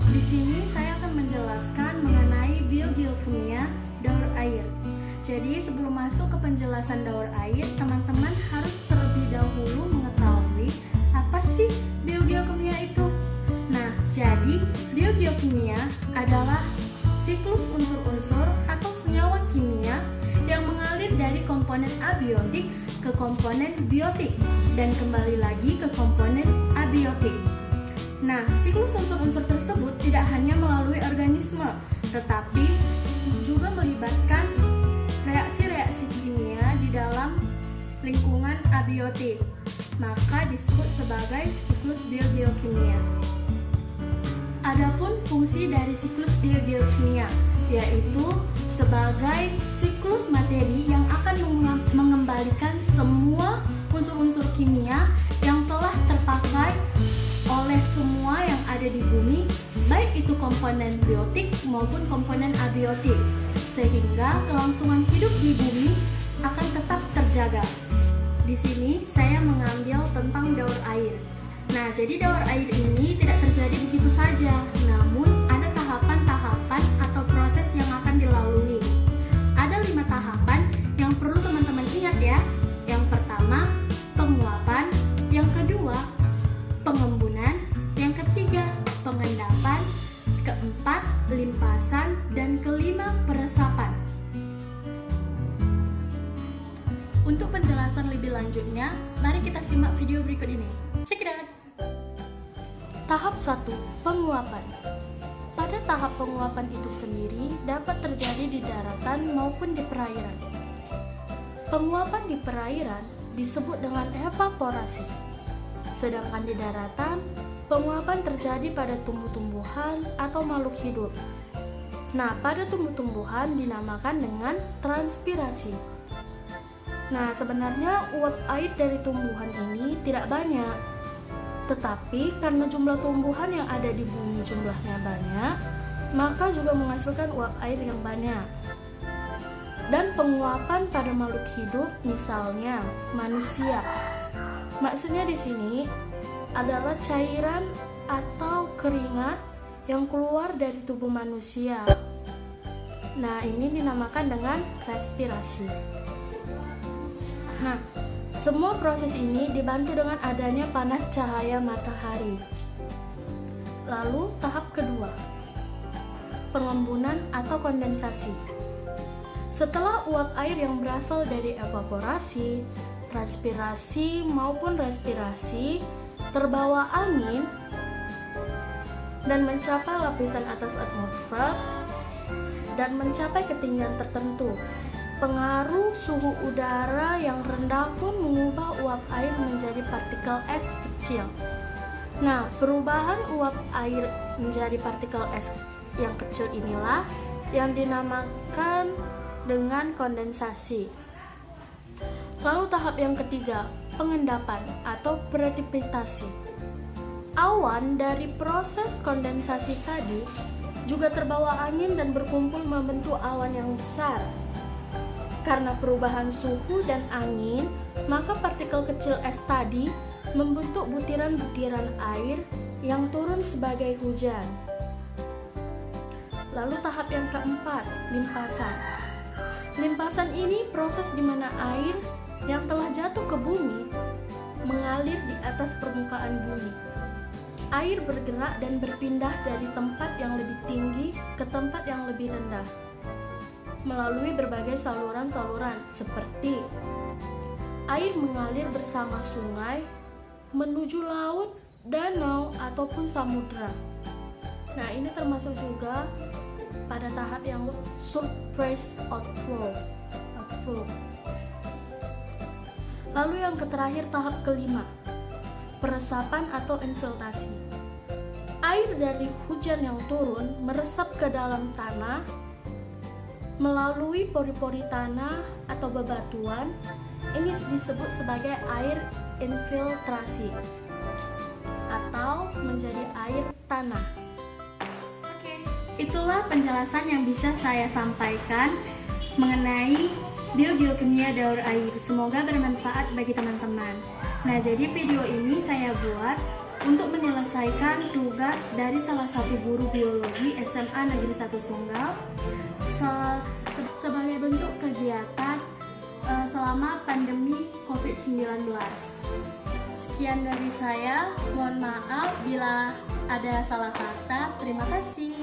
Di sini saya akan menjelaskan mengenai biogeokimia daur air. Jadi sebelum masuk ke penjelasan daur air, teman-teman harus terlebih dahulu mengetahui apa sih biogeokimia itu. Nah, jadi biogeokimia adalah siklus unsur-unsur atau senyawa kimia yang mengalir dari komponen abiotik ke komponen biotik dan kembali lagi ke komponen abiotik. Nah, siklus unsur-unsur tersebut tidak hanya melalui organisme, tetapi juga melibatkan reaksi-reaksi kimia di dalam lingkungan abiotik, maka disebut sebagai siklus biogeokimia. Adapun fungsi dari siklus biogeokimia yaitu sebagai siklus materi yang akan mengembalikan semua unsur-unsur kimia yang telah terpakai oleh semua yang ada di bumi, baik itu komponen biotik maupun komponen abiotik, sehingga kelangsungan hidup di bumi akan tetap terjaga. Di sini saya mengambil tentang daur air. Nah, jadi daur air ini tidak terjadi begitu saja, namun ada tahapan-tahapan atau proses yang akan dilalui. Ada 5 tahapan yang perlu teman-teman ingat ya. Yang pertama, penguapan. Yang kedua, pengembunan. Yang ketiga, pengendapan. Keempat, limpasan. Dan kelima, peresapan. Untuk penjelasan lebih lanjutnya, mari kita simak video berikut ini. Check it out! Tahap 1. Penguapan. Pada tahap penguapan itu sendiri dapat terjadi di daratan maupun di perairan. Penguapan di perairan disebut dengan evaporasi. Sedangkan di daratan, penguapan terjadi pada tumbuh-tumbuhan atau makhluk hidup. Nah, pada tumbuh-tumbuhan dinamakan dengan transpirasi. Nah, sebenarnya uap air dari tumbuhan ini tidak banyak. Tetapi karena jumlah tumbuhan yang ada di bumi jumlahnya banyak, maka juga menghasilkan uap air yang banyak. Dan penguapan pada makhluk hidup, misalnya manusia. Maksudnya di sini adalah cairan atau keringat yang keluar dari tubuh manusia. Nah, ini dinamakan dengan respirasi. Nah, semua proses ini dibantu dengan adanya panas cahaya matahari. Lalu tahap kedua, pengembunan atau kondensasi. Setelah uap air yang berasal dari evaporasi, transpirasi maupun respirasi terbawa angin dan mencapai lapisan atas atmosfer dan mencapai ketinggian tertentu. Pengaruh suhu udara yang rendah pun mengubah uap air menjadi partikel es kecil. Nah, perubahan uap air menjadi partikel es yang kecil inilah yang dinamakan dengan kondensasi. Lalu tahap yang ketiga, pengendapan atau precipitasi. Awan dari proses kondensasi tadi juga terbawa angin dan berkumpul membentuk awan yang besar. Karena perubahan suhu dan angin, maka partikel kecil es tadi membentuk butiran-butiran air yang turun sebagai hujan. Lalu tahap yang keempat, limpasan. Limpasan ini proses di mana air yang telah jatuh ke bumi mengalir di atas permukaan bumi. Air bergerak dan berpindah dari tempat yang lebih tinggi ke tempat yang lebih rendah melalui berbagai saluran-saluran seperti air mengalir bersama sungai menuju laut, danau, ataupun samudra. Nah, ini termasuk juga pada tahap yang surface outflow. Lalu yang terakhir tahap kelima, peresapan atau infiltrasi. Air dari hujan yang turun meresap ke dalam tanah melalui pori-pori tanah atau bebatuan. Ini disebut sebagai air infiltrasi atau menjadi air tanah. Oke, itulah penjelasan yang bisa saya sampaikan mengenai biogeokimia daur air. Semoga bermanfaat bagi teman-teman. Nah, jadi video ini saya buat untuk menyelesaikan tugas dari salah satu guru biologi SMA Negeri 1 Sunggal sebagai bentuk kegiatan selama pandemi COVID-19. Sekian dari saya, mohon maaf bila ada salah kata. Terima kasih.